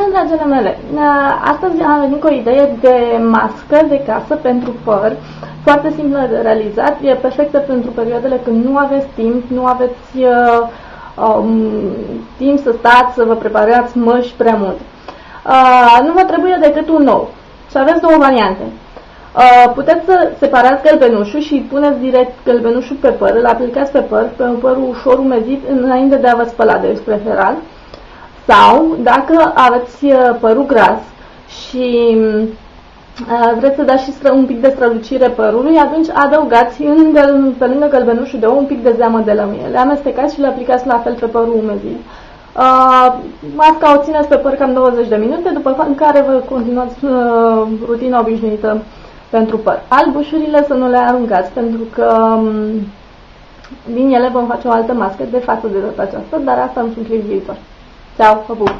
Dragile mele, astăzi am venit cu o idee de mască de casă pentru păr, foarte simplă de realizat, e perfectă pentru perioadele când nu aveți timp, nu aveți timp să stați, să vă preparați măști prea mult. Nu vă trebuie decât un ou și aveți două variante. Puteți să separați gălbenușul și puneți direct gălbenușul pe păr, îl aplicați pe păr, pe un păr ușor umezit înainte de a vă spăla, de preferat. Sau, dacă aveți părul gras și vreți să dați și un pic de strălucire părului, atunci adăugați pe lângă gălbenușul de ou un pic de zeamă de lămâie. Le amestecați și le aplicați la fel pe părul umezit. Masca o țineți pe păr cam 20 de minute, după care vă continuați rutina obișnuită pentru păr. Albușurile să nu le aruncați, pentru că din ele vom face o altă mască de față de data aceasta, dar asta într-un clip viitor. Ciao, vă pup!